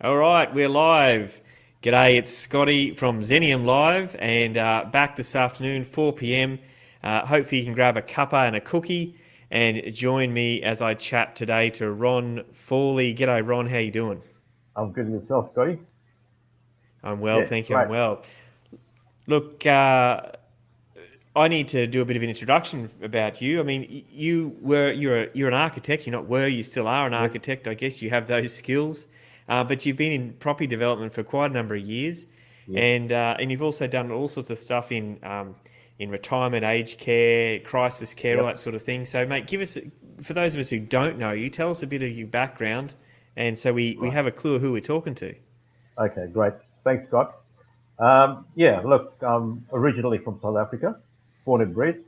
All right, we're live. G'day, it's Scotty from Zenium Live and back this afternoon, 4 p.m. Hopefully you can grab a cuppa and a cookie and join me as I chat today to Ron Forlee. G'day, Ron. How you doing? I'm good yourself, Scotty. I'm well, Yeah, thank you. I'm great. well. Look, I need to do a bit of an introduction about you. I mean, you're an architect. You still are an Yes, architect. I guess you have those skills, but you've been in property development for quite a number of years, yes. and you've also done all sorts of stuff in retirement, aged care, crisis care, all Yep. that sort of thing. So, mate, give us, for those of us who don't know you, tell us a bit of your background, and so we Right. have a clue of who we're talking to. Okay, great. Thanks, Scott. Yeah, look, I'm originally from South Africa, born and bred,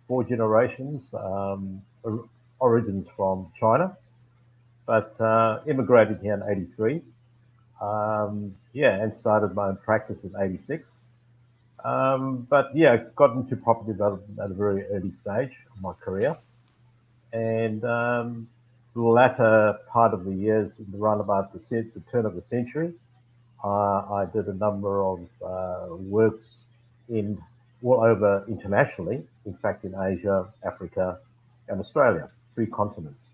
four generations, origins from China, but immigrated here in 83. Yeah, and started my own practice in 86. But yeah, got into property development at a very early stage of my career. And the latter part of the years, around about the turn of the century, I did a number of works in all over internationally, in fact, in Asia, Africa, and Australia, three continents.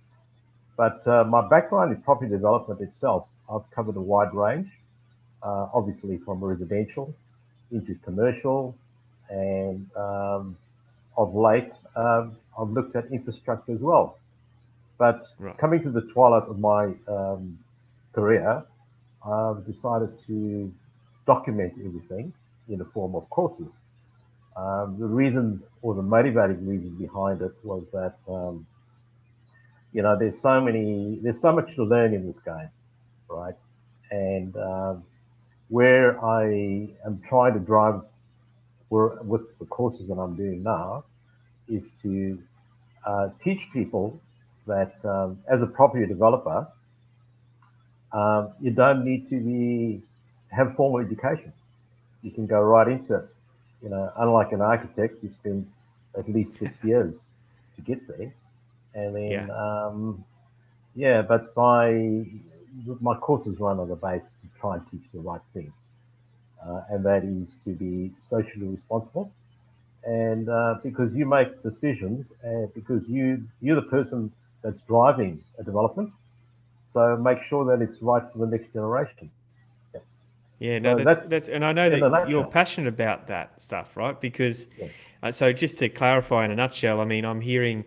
But my background in property development itself, I've covered a wide range, obviously from residential into commercial, and of late, I've looked at infrastructure as well. But Right. coming to the twilight of my career, I've decided to document everything in the form of courses. The reason or the motivating reason behind it was that there's so much to learn in this game, right? And where I am trying to drive with the courses that I'm doing now is to teach people that as a property developer, you don't need to be have formal education. You can go right into it. Unlike an architect, you spend at least 6 years to get there, and Yeah. then yeah. But my courses run on the base to try and teach the right thing, and that is to be socially responsible. And because you make decisions, and because you're the person that's driving a development, so make sure that it's right for the next generation. Yeah. Yeah, no, So that's and I know in a that you're nutshell. passionate about that stuff, right? Because, Yeah. so just to clarify in a nutshell, I mean, I'm hearing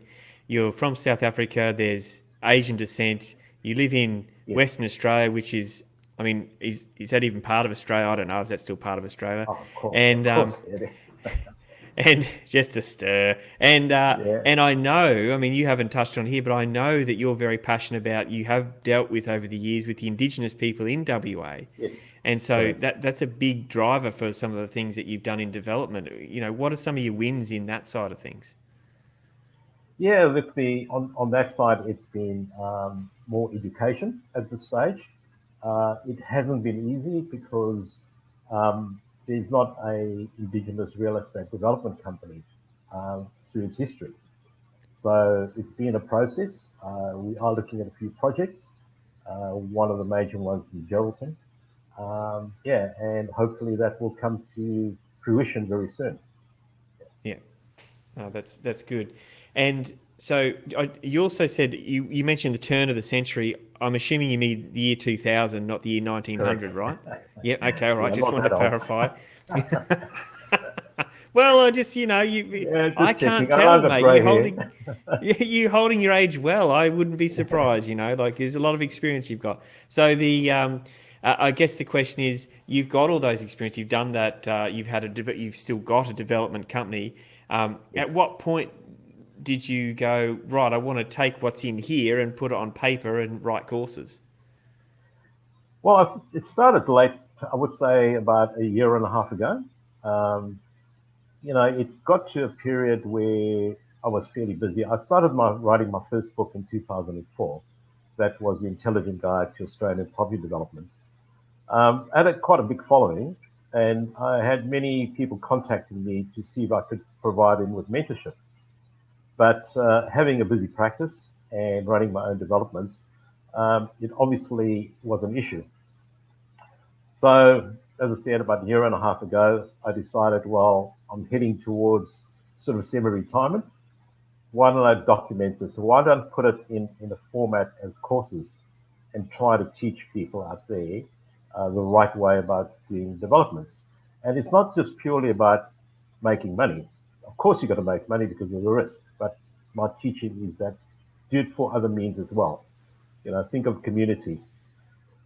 you're from South Africa, there's Asian descent, you live in Yes. Western Australia, which is, I mean, is that even part of Australia? I don't know if that's still part of Australia. Oh, of course, of And course it is. and just a stir. Yeah. And I know, I mean, you haven't touched on here, but I know that you're very passionate about. You have dealt with over the years with the Indigenous people in WA, Yes. and so Correct. that's a big driver for some of the things that you've done in development. What are some of your wins in that side of things? Yeah. With the on that side, it's been more education at this stage. It hasn't been easy because there's not a indigenous real estate development company through its history. So it's been a process. We are looking at a few projects. One of the major ones in Geraldton. Yeah, and hopefully that will come to fruition very soon. Yeah, that's good. And so you also said you mentioned the turn of the century. I'm assuming you mean the year 2000, not the year Correct. 1900, right? Yeah. Okay. All right. Yeah, Just not wanted that to old. clarify. Well, I just Yeah, I just can't checking. I've tell, got mate. grey hair. You holding your age well. I wouldn't be surprised. Like there's a lot of experience you've got. So I guess the question is, you've got all those experience. You've done that. You've still got a development company. Yes. At what point did you go right? I want to take what's in here and put it on paper and write courses. Well, it started late, I would say about a year and a half ago. Um, it got to a period where I was fairly busy. I started writing my first book in 2004. That was The Intelligent Guide to Australian Property Development. I had quite a big following, and I had many people contacting me to see if I could provide them with mentorship. But having a busy practice and running my own developments, it obviously was an issue. So, as I said, about a year and a half ago, I decided, well, I'm heading towards sort of semi-retirement. Why don't I document this? Why don't I put it in a format as courses and try to teach people out there the right way about doing developments? And it's not just purely about making money. Of course, you've got to make money because of the risk, but my teaching is that do it for other means as well. Think of community.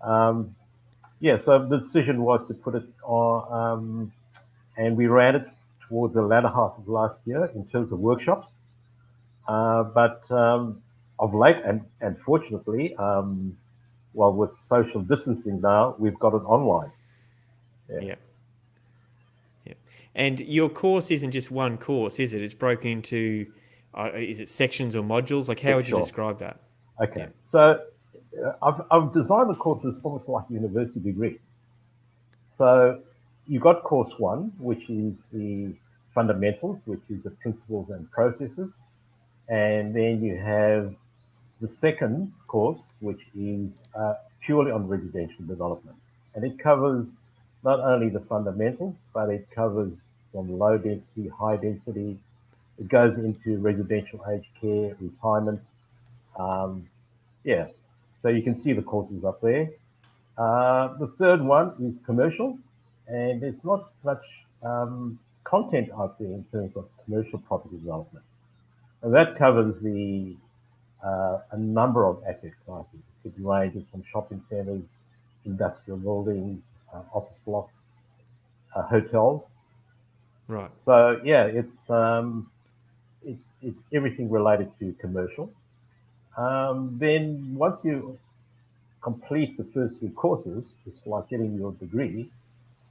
Um, yeah, so the decision was to put it on, and we ran it towards the latter half of last year in terms of workshops. But of late, and fortunately, well, with social distancing now, we've got it online. Yeah. Yeah. Yeah. And your course isn't just one course, is it? It's broken into, is it sections or modules? Like, how would you Sure. describe that? Okay. Yeah. So I've designed the courses almost like a university degree. So you've got course one, which is the fundamentals, which is the principles and processes. And then you have the second course, which is purely on residential development. And it covers not only the fundamentals, but it covers from low density, high density. It goes into residential aged care, retirement. Um, yeah, so you can see the courses up there. The third one is commercial, and there's not much content out there in terms of commercial property development. And that covers a number of asset classes. It ranges from shopping centres, industrial buildings, office blocks, hotels. Right. So yeah, it's everything related to commercial. Then once you complete the first three courses, it's like getting your degree,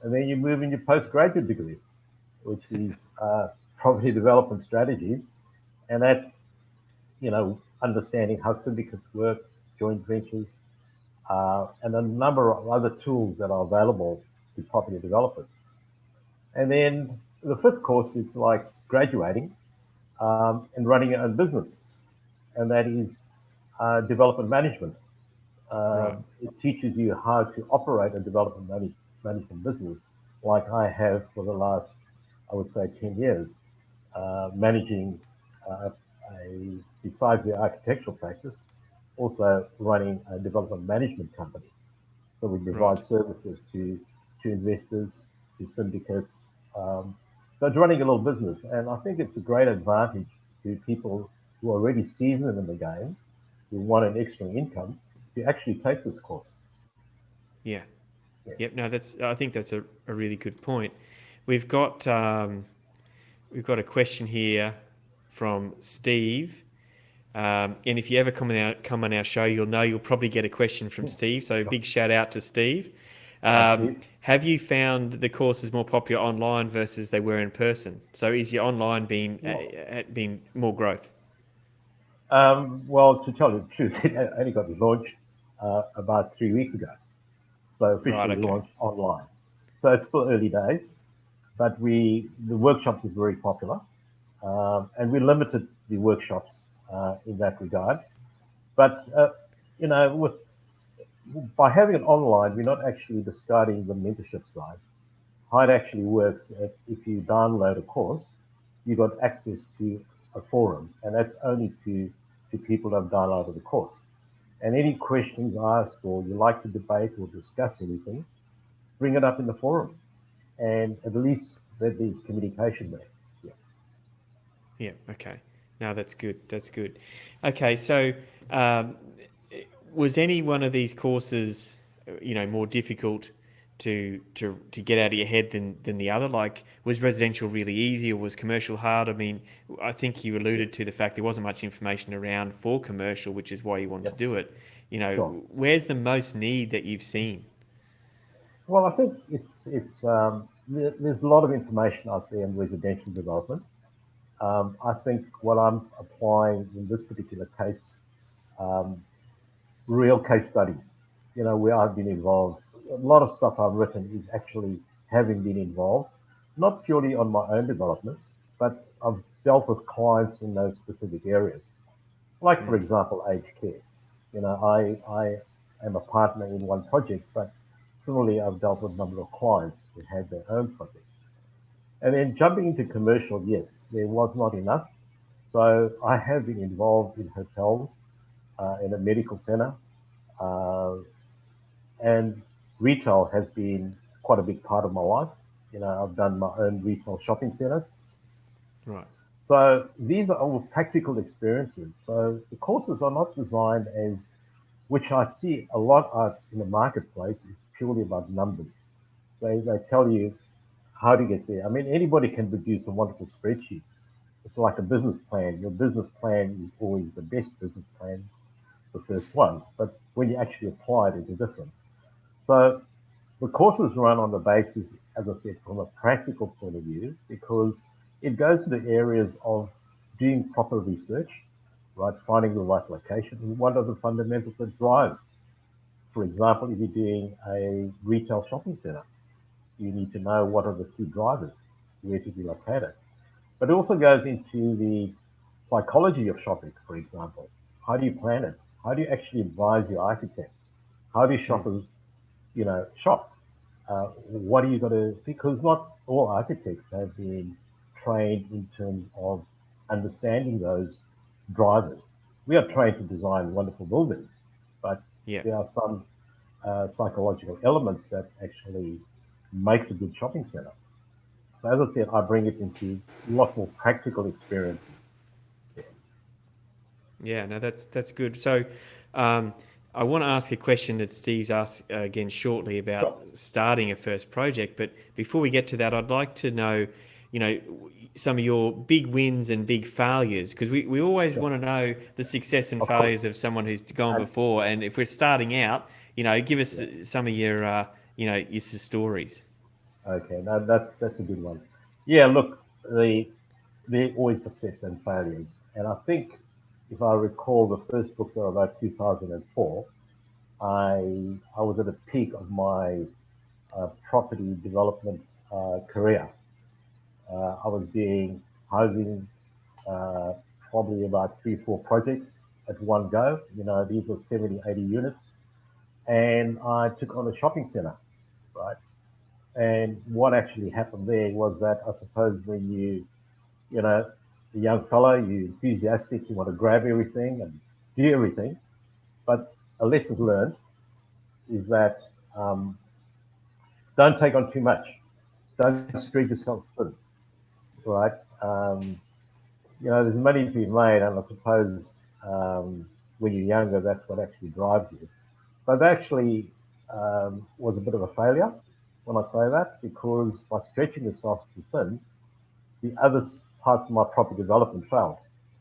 and then you move in your postgraduate degree, which is property development strategy, and that's understanding how syndicates work, joint ventures, and a number of other tools that are available to property developers. And then the fifth course, it's like graduating and running your own business, and that is development management. Right. It teaches you how to operate a development management business, like I have for the last, I would say, 10 years, managing uh, besides the architectural practice, also running a development management company. So we Right. provide services to investors, to syndicates. So it's running a little business, and I think it's a great advantage to people who are already seasoned in the game, who want an extra income, to actually take this course. Yeah. Yeah. Yep. No, I think that's a really good point. We've got, we've got a question here from Steve. And if you ever come on our show, you'll know you'll probably get a question from Steve. So Sure. big shout out to Steve. Hi, Steve. Have you found the courses more popular online versus they were in person? So is your online been more growth? Well, to tell you the truth, it only got launched about 3 weeks ago. So Right. officially Okay. launched online. So it's still early days, but the workshops were very popular, and we limited the workshops in that regard. But with by having it online, we're not actually discarding the mentorship side. How it actually works, if you download a course, you got access to a forum, and that's only to people that have downloaded the course. And any questions asked, or you like to debate or discuss anything, bring it up in the forum, and at least there's communication there. Yeah. Yeah. Okay. No, that's good. That's good. Okay. So, um, was any one of these courses, more difficult to get out of your head than the other? Like, was residential really easy, or was commercial hard? I mean, I think you alluded to the fact there wasn't much information around for commercial, which is why you want to Yep. do it. Sure. Where's the most need that you've seen? Well, I think there's a lot of information out there in residential development. I think what I'm applying in this particular case, um, real case studies, where I've been involved. A lot of stuff I've written is actually having been involved, not purely on my own developments, but I've dealt with clients in those specific areas. Like, for Mm, example, aged care. I am a partner in one project, but Similarly, I've dealt with a number of clients who had their own projects. And then jumping into commercial, yes, there was not enough. So I have been involved in hotels, in a medical center, uh, and retail has been quite a big part of my life. I've done my own retail shopping centers. Right. So these are all practical experiences. So the courses are not designed as, which I see a lot of in the marketplace, it's purely about numbers. They tell you how to get there. I mean, anybody can produce a wonderful spreadsheet. It's like a business plan. Your business plan is always the best business plan, the first one. But when you actually apply it, it's different. So the courses run on the basis, as I said, from a practical point of view, because it goes to the areas of doing proper research, right? Finding the right location. And what are the fundamentals that drive? For example, if you're doing a retail shopping center, you need to know what are the key drivers, where to be located. But it also goes into the psychology of shopping, for example. How do you plan it? How do you actually advise your architect? How do Mm. shoppers, shop? What are you got to? Because not all architects have been trained in terms of understanding those drivers. We are trained to design wonderful buildings, but Yeah. there are some psychological elements that actually makes a good shopping center. So as I said, I bring it into a lot more practical experiences. Yeah. Yeah, no, that's good. So, um, I want to ask a question that Steve's asked again shortly about Sure. starting a first project. But before we get to that, I'd like to know, some of your big wins and big failures, because we always Sure. want to know the success and Of failures course. of someone who's gone And before. And if we're starting out, give us yeah. some of your stories. Okay. Now that's a good one. Yeah. Look, there always success and failures, and I think if I recall the first book that I wrote, 2004, I was at the peak of my property development career. I was doing housing, uh, probably about 3, 4 projects at one go. These are 70, 80 units. And I took on a shopping center, right? And what actually happened there was that I suppose when you know, a young fellow, you're enthusiastic, you want to grab everything and do everything. But a lesson learned is that don't take on too much. Don't spread yourself thin, right? There's money to be made, and I suppose when you're younger, that's what actually drives you. But actually was a bit of a failure when I say that, because by stretching yourself too thin, the other parts of my property development failed.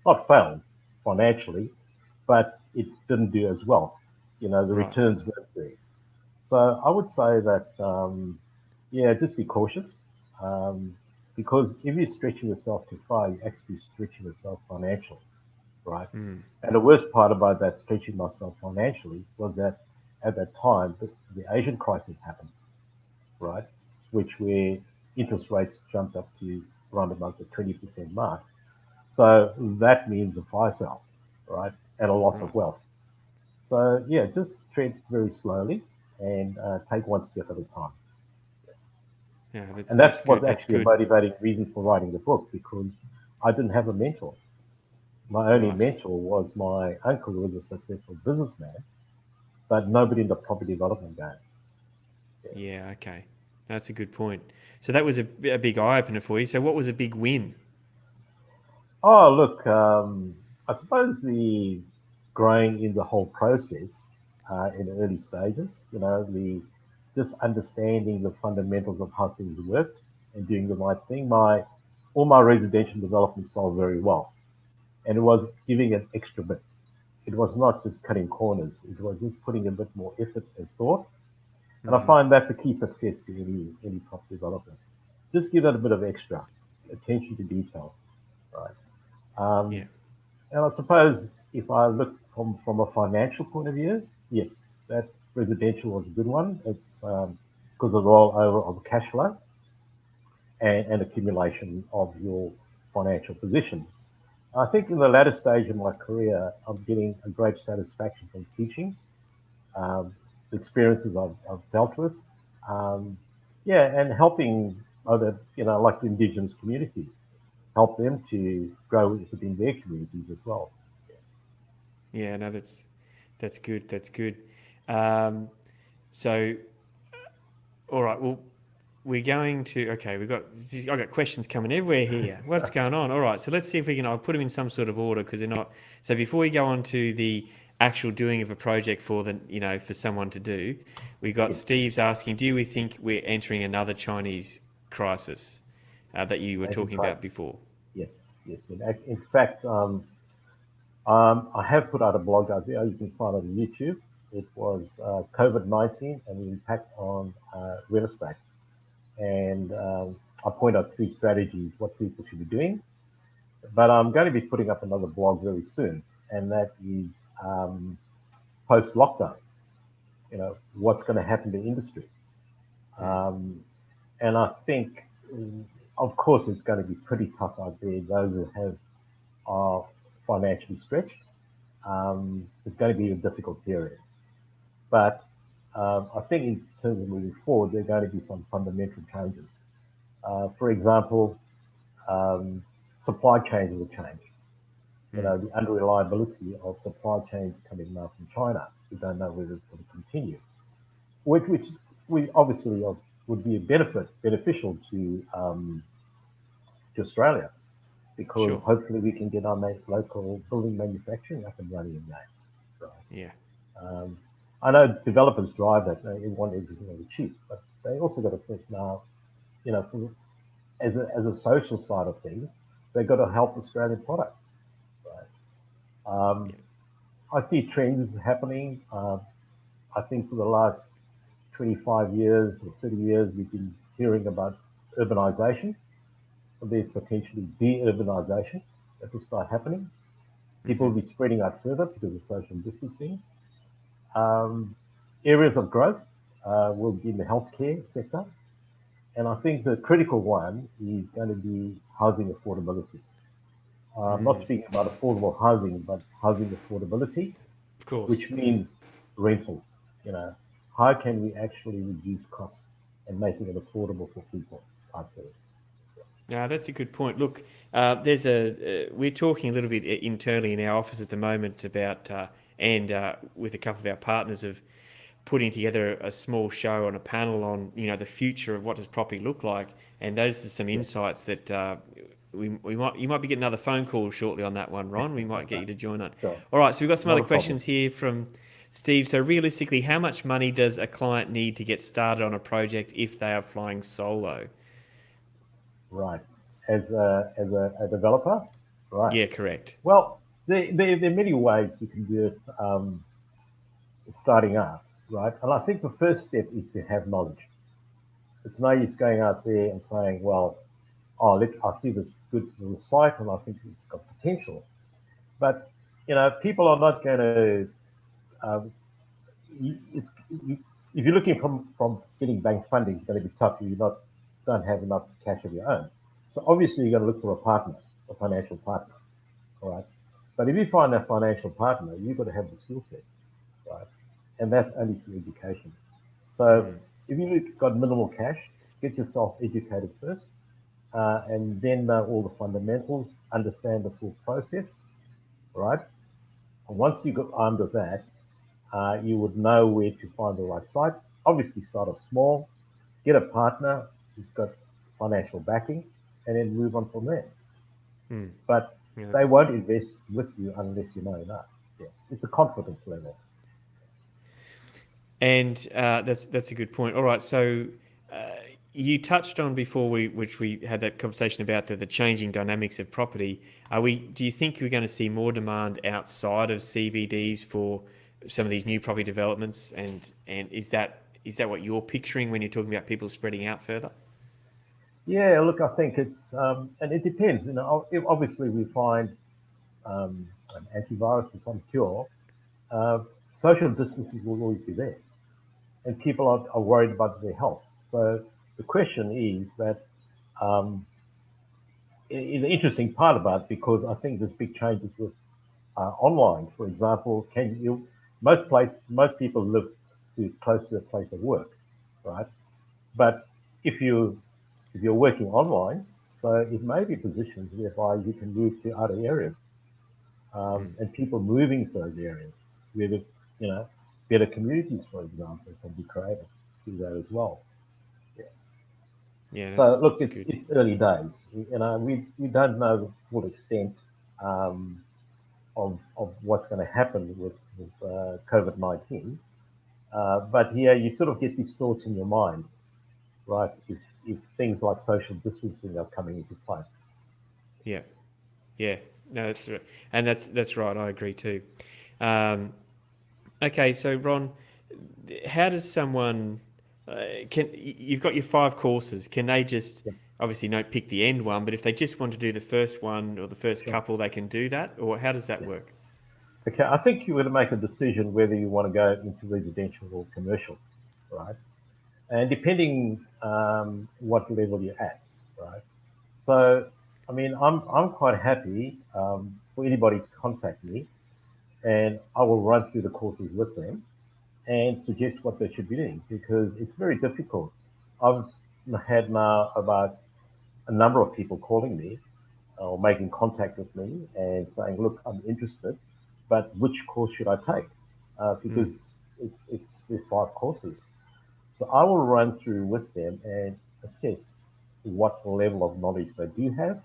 Not failed financially, but it didn't do as well. The Right. returns weren't there. So I would say that, yeah, just be cautious. Um, because if you're stretching yourself too far, you're actually stretching yourself financially, right? Mm. And the worst part about that stretching myself financially was that at that time, the Asian crisis happened, right? Which where interest rates jumped up to around about the 20% mark. So that means a fire sale, right? And a loss Right. of wealth. So yeah, just tread very slowly and take one step at a time. Yeah, that's And that's that's what's good. That's actually a good. motivating reason for writing the book, because I didn't have a mentor. My only Right. mentor was my uncle, who was a successful businessman, but nobody in the property development game. Yeah. Yeah. Okay. That's a good point. So that was a big eye opener for you. So what was a big win? Oh, look, I suppose the growing in the whole process in the early stages, the just understanding the fundamentals of how things worked and doing the right thing. All my residential developments sold very well, and it was giving an extra bit. It was not just cutting corners. It was just putting a bit more effort and thought. And I Hmm. find that's a key success to any property development. Just give that a bit of extra attention to detail, right? Yeah. Um, and I suppose if I look from a financial point of view, yes, that residential was a good one. It's because of the rollover of cash flow and accumulation of your financial position. I think in the latter stage of my career, I'm getting a great satisfaction from teaching, the experiences I've dealt with. Yeah, and helping other, like the indigenous communities, help them to grow within their communities as well. Yeah, no, that's good. That's good. Um, so, all right. Well, we're going to. Okay, I've got questions coming everywhere here. What's going on? All right. So let's see if we can. I'll put them in some sort of order because they're not. So before we go on to the actual doing of a project for for someone to do, we got Yes, Steve's asking, do we think we're entering another Chinese crisis that you were Asian talking about crisis. before? Yes, yes. In fact, I have put out a blog out there. You can find it on YouTube. It was COVID-19 and the impact on real estate. And I point out three strategies what people should be doing. But I'm going to be putting up another blog very soon, and that is post lockdown. What's going to happen to industry. Mm, Um, and I think, of course, it's going to be pretty tough out there. Those who are financially stretched, it's going to be a difficult period. But I think in terms of moving forward, there are going to be some fundamental changes. For example, um, supply chains will change. mm, The unreliability of supply chains coming now from China. We don't know whether it's going to continue, which we obviously would be a beneficial to Australia because sure. hopefully we can get our local building manufacturing up and running again. Right. Yeah. Um, I know developers drive that; they want everything on the cheap, but they also got to think now. From, as a social side of things, they've got to help Australian products. Right? Um, Yeah. I see trends happening. I think for the last 25 years or 30 years, we've been hearing about urbanization. There's potentially de-urbanization that will start happening. People Mm-hmm. will be spreading out further because of social distancing. Um, Areas of growth will be in the healthcare sector. And I think the critical one is going to be housing affordability. I'm not Mm, speaking about affordable housing, but housing affordability, of course. which means rental. You know, how can we actually reduce costs and making it affordable for people out there? No, that's a good point. Look, we're talking a little bit internally in our office at the moment about, and with a couple of our partners of putting together a small show on a panel on, the future of what does property look like. And those are some Yeah, insights that you might be getting another phone call shortly on that one, Ron. We might get you to join on. sure, All right, so we've got some not other a problem. questions here from Steve. So realistically, how much money does a client need to get started on a project if they are flying solo? Right. As a developer, right. Yeah, correct. Well, there are many ways you can do it starting out, right? And I think the first step is to have knowledge. It's no use going out there and saying, well, oh, look, I see this good little site and I think it's got potential. But, people are not going to, um, it's, you, if you're looking from getting bank funding, it's going to be tough if you don't have enough cash of your own. So obviously you're going to look for a partner, a financial partner, all right? But if you find that financial partner, you've got to have the skill set, right? And that's only through education. So Mm, if you've got minimal cash, get yourself educated first, and then know all the fundamentals, understand the full process, right? And once you got armed with that, you would know where to find the right site. Obviously, start off small, get a partner who's got financial backing, and then move on from there. mm. But Yeah, they that's won't invest with you unless you know enough. Yeah. It's a confidence level. and that's a good point. All right, so uh, you touched on before which we had that conversation about the changing dynamics of property. Do you think we're going to see more demand outside of CBDs for some of these new property developments? And is that what you're picturing when you're talking about people spreading out further? Yeah, look, I think and it depends. Obviously we find an antivirus or some cure. Uh, Social distancing will always be there, and people are worried about their health. So the question is that um, the interesting part about it, because I think there's big changes with online. For example, most people live close to a place of work, right? But if you're working online, so it may be positions whereby you can move to other areas, and people moving to those areas where the, you know, better communities, for example, can be created through that as well. Yeah. Yeah, So look, that's good. it's early days. You know, we don't know the full extent um, of what's going to happen with COVID-19. But here you sort of get these thoughts in your mind, right? If things like social distancing are coming into play. Yeah, yeah. No, that's right, and that's right. I agree too. Um, okay, so Ron, how does someone can you've got your 5 courses? Can they just Yeah, obviously not pick the end one, but if they just want to do the first one or the first sure. couple, they can do that, or how does that Yeah. work? Okay, I think you would make a decision whether you want to go into residential or commercial, right? And depending what level you're at, right? So, I mean, I'm quite happy for anybody to contact me, and I will run through the courses with them and suggest what they should be doing because it's very difficult. I've had now about a number of people calling me or making contact with me and saying, "Look, I'm interested, but which course should I take?" Mm, Because it's there's 5 courses, so I will run through with them and assess what level of knowledge they do have.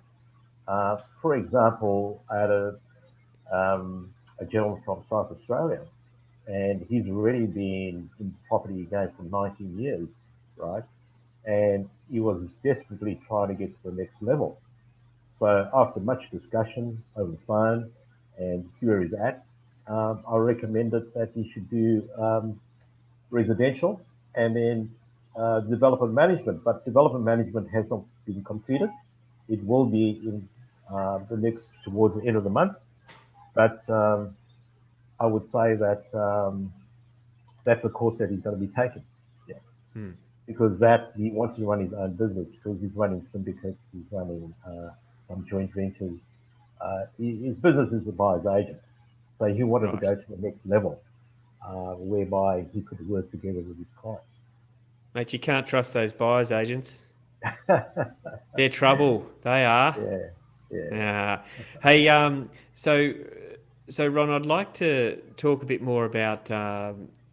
For example, I had a gentleman from South Australia, and he's already been in the property game for 19 years, right? And he was desperately trying to get to the next level. So after much discussion over the phone and see where he's at, I recommended that he should do residential and then development management. But development management has not been completed. It will be in the next towards the end of the month. But I would say that that's the course that he's going to be taking. Yeah, mm, because yeah, that he wants to run his own business because he's running syndicates, he's running some joint ventures. His business is a buyer's agent, so he wanted to right. go to the next level, whereby he could work together with his clients. Mate, you can't trust those buyers agents. They're trouble. They are. Yeah, yeah, Uh, hey, so Ron, I'd like to talk a bit more about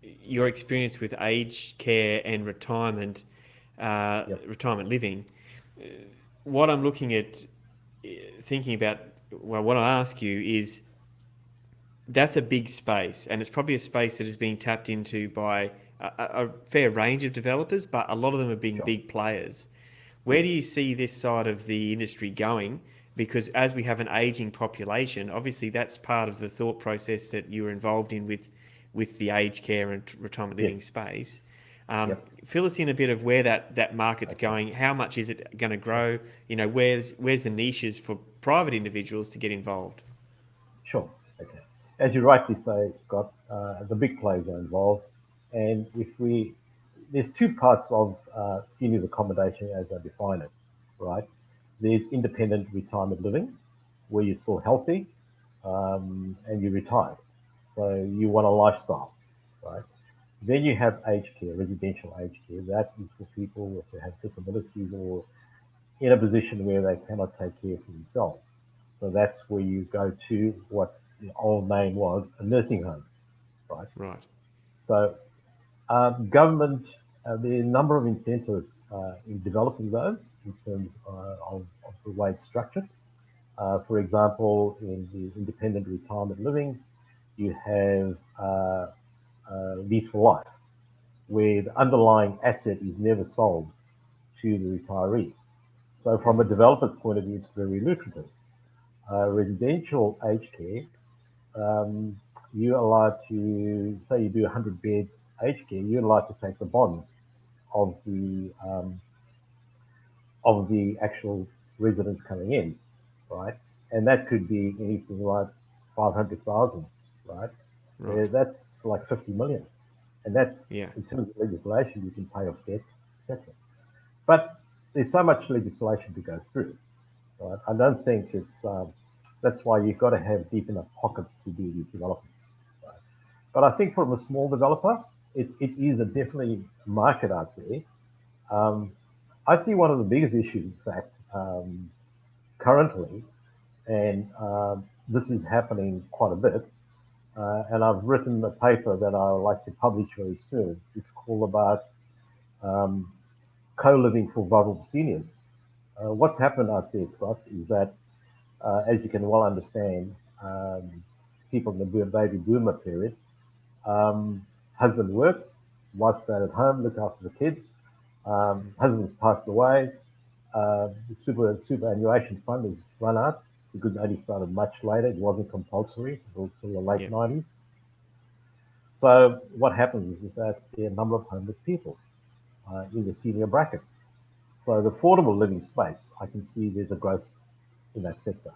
your experience with aged care and yep, retirement living. What I'm looking at, thinking about, well, what I ask you is that's a big space, and it's probably a space that is being tapped into by a fair range of developers, but a lot of them are being sure, big players. Where yes, do you see this side of the industry going? Because as we have an aging population, obviously that's part of the thought process that you were involved in with the aged care and retirement living yes, space. yep, Fill us in a bit of where that market's okay, going. How much is it going to sure. grow? You know, where's the niches for private individuals to get involved? Sure. Okay. As you rightly say, Scott, the big players are involved, and if we there's 2 parts of seniors accommodation as I define it, right? There's independent retirement living, where you're still healthy and you're retired, so you want a lifestyle, right? Then you have aged care, residential aged care. That is for people who have disabilities or in a position where they cannot take care for themselves. So that's where you go to what the old name was a nursing home, right? Right. So government, there are a number of incentives in developing those in terms of the way it's structured. For example, in the independent retirement living, you have lease for life, where the underlying asset is never sold to the retiree. So from a developer's point of view, it's very lucrative. Residential aged care, you're allowed to say you do 100-bed aged care. You're allowed to take the bonds of the actual residents coming in, right? And that could be anything like 500,000, right? Right. That's like 50 million, and that Yeah. in terms of legislation, you can pay off debt, etc. But there's so much legislation to go through. Right? I don't think it's that's why you've got to have deep enough pockets to do these developments. Right? But I think from a small developer, it is a definitely market out there I see one of the biggest issues, in fact, currently, and this is happening quite a bit. And I've written a paper that I would like to publish very soon. It's called about um, co-living for vulnerable seniors. What's happened out there, Scott, is that, as you can well understand, people in the baby boomer period, husband worked, wife stayed at home, looked after the kids, husband's passed away, the superannuation fund has run out because it only started much later. It wasn't compulsory until the late 90s. So what happens is that there are a number of homeless people in the senior bracket. So the affordable living space, I can see there's a growth in that sector,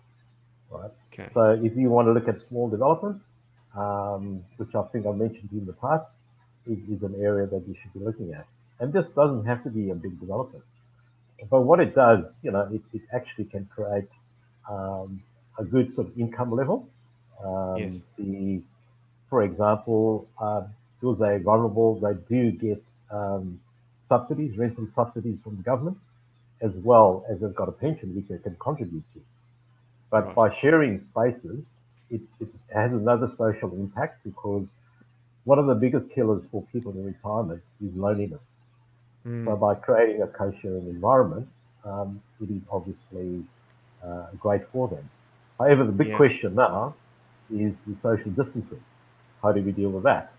right? Okay. So if you want to look at small development, which I think I've mentioned in the past, is an area that you should be looking at. And this doesn't have to be a big development. But what it does, it actually can create a good sort of income level. Yes. For example, those are vulnerable, they do get subsidies, rental subsidies from the government, as well as they've got a pension which they can contribute to. But Right. by sharing spaces, it has another social impact because one of the biggest killers for people in retirement is loneliness. So by creating a co-sharing environment, it is obviously great for them. However, the big Yeah. question now is the social distancing. How do we deal with that?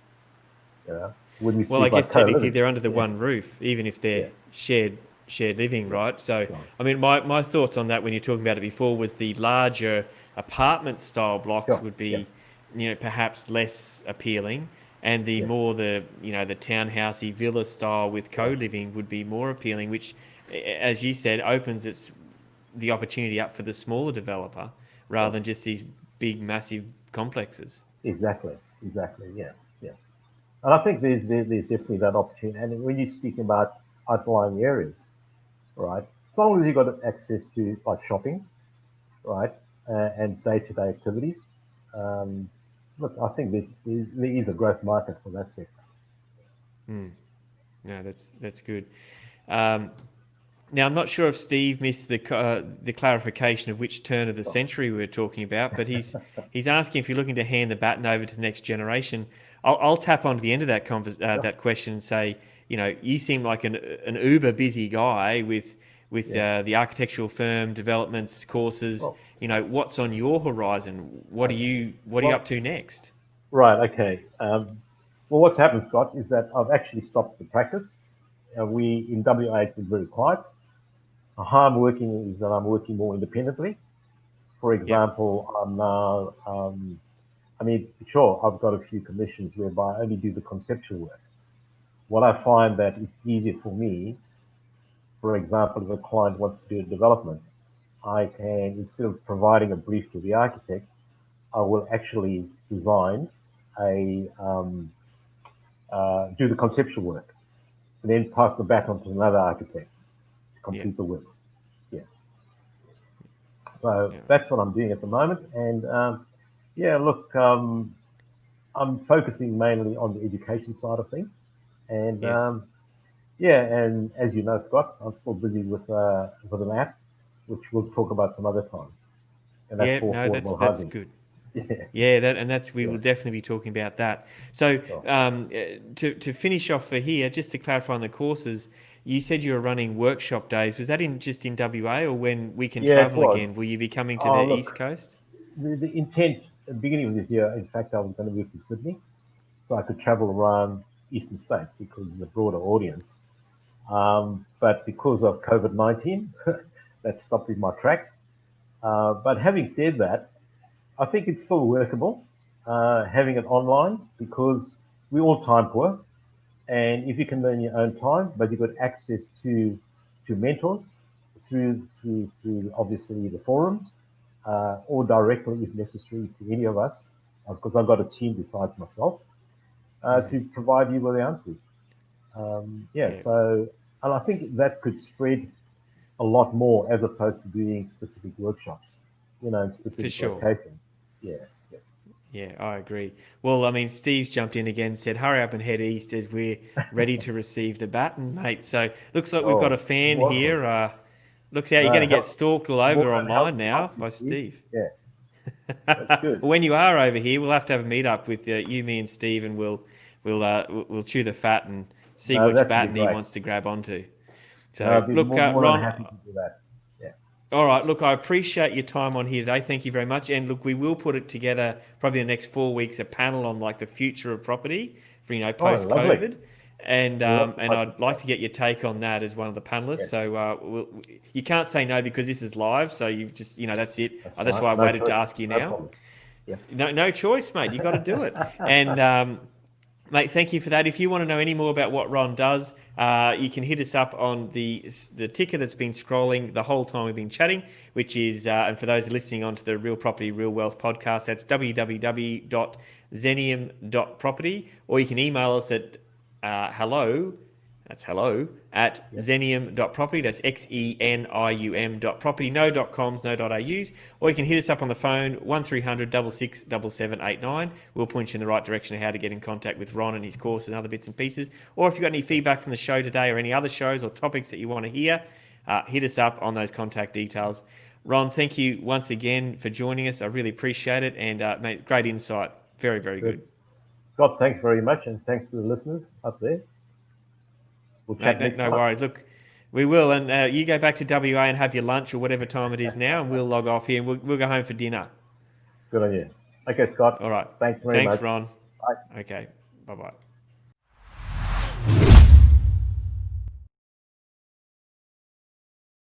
When we Well, I speak guess about technically co-living, they're under the yeah, one roof, even if they're yeah, shared living, yeah, right? So, sure, I mean, my thoughts on that when you're talking about it before was the larger apartment style blocks sure, would yeah, be, perhaps less appealing, and the yeah, more the townhousey villa style with right, co-living would be more appealing, which, as you said, opens the opportunity up for the smaller developer rather sure. than just these big, massive complexes. Exactly, exactly, yeah, yeah. And I think there's definitely that opportunity. And when you speak about outlying areas, right? As long as you've got access to like shopping, right, and day-to-day activities, um, look, I think there is a growth market for that sector. No, that's good. Um, Now, I'm not sure if Steve missed the clarification of which turn of the Sure. century we were talking about, but he's asking if you're looking to hand the baton over to the next generation. I'll tap onto the end of Sure. that question and say, you seem like an uber busy guy with Yeah. the architectural firm, developments, courses. Well, What's on your horizon? okay. What are you up Well, to next? right. Okay. Well, what's happened, Scott, is that I've actually stopped the practice. We in WA have been very quiet. How I'm working is that I'm working more independently. For Yep. example, I'm now, I mean, sure, I've got a few commissions whereby I only do the conceptual work. What I find that it's easier for me, for example, if a client wants to do a development, I can, instead of providing a brief to the architect, I will actually design do the conceptual work, and then pass the baton to another architect to Yep. complete the works. Yeah. So Yeah. that's what I'm doing at the moment. And yeah, look, I'm focusing mainly on the education side of things. And Yes. yeah, and as you know, Scott, I'm still busy with an app, which we'll talk about some other time. And that's Yeah. for No, affordable that's housing. good. Yeah, Yeah, that's we yeah, will definitely be talking about that. So, sure. to finish off for here, just to clarify on the courses, you said you were running workshop days. Was that in just in WA, or when we can Yeah, it travel was. again? Will you be coming to Oh, the East look, Coast? the intent at the beginning of this year, in fact, I was going to move to Sydney so I could travel around eastern states because it's a broader audience. But because of COVID-19, that stopped in my tracks. But having said that, I think it's still workable having it online because we're all time poor. And if you can learn your own time, but you've got access to mentors through obviously the forums or directly if necessary to any of us, because I've got a team besides myself to provide you with the answers. Yeah, Yeah, so and I think that could spread a lot more as opposed to doing specific workshops, in for specific sure. locations. Yeah, yeah, Yeah, I agree. Well, I mean, Steve's jumped in again, said, hurry up and head east as we're ready to receive the baton, mate. So looks like we've got a Oh, fan welcome. here. Looks out you're going to get stalked all More over than online now healthy, by Steve. Steve. Yeah, that's Well, good. when you are over here, we'll have to have a meet up with you, me, and Steve, and we'll chew the fat and see No, which that would be baton he great. wants to grab onto. No, So, I'd be look, more than happy Ron. to do that. Yeah. All right, look, I appreciate your time on here today. Thank you very much. And look, we will put it together probably the next 4 weeks, a panel on like the future of property for Oh, post lovely. COVID, and Love I'd like to get your take on that as one of the panelists. Yeah, So you can't say no because this is live. So you've just that's it. that's That's fine. why I No waited to choice. ask you No now. problem. Yeah. No choice, mate. You got to do it. And mate, thank you for that. If you want to know any more about what Ron does, you can hit us up on the ticker that's been scrolling the whole time we've been chatting, which is, and for those listening onto the Real Property, Real Wealth podcast, that's www.zenium.property, or you can email us at hello at zenium.property. That's xenium.property. No .coms, no .aus. Or you can hit us up on the phone, 1300 66 7789. We'll point you in the right direction of how to get in contact with Ron and his course and other bits and pieces. Or if you've got any feedback from the show today or any other shows or topics that you want to hear, hit us up on those contact details. Ron, thank you once again for joining us. I really appreciate it. And mate, great insight. Very, very good. Scott, thanks very much. And thanks to the listeners up there. We'll chat next No time. worries. Look, we will. And you go back to WA and have your lunch or whatever time it is now, and we'll log off here and we'll go home for dinner. Good on you. Okay, Scott. All right. Thanks very much. Thanks, Ron. Bye. Okay. Bye-bye.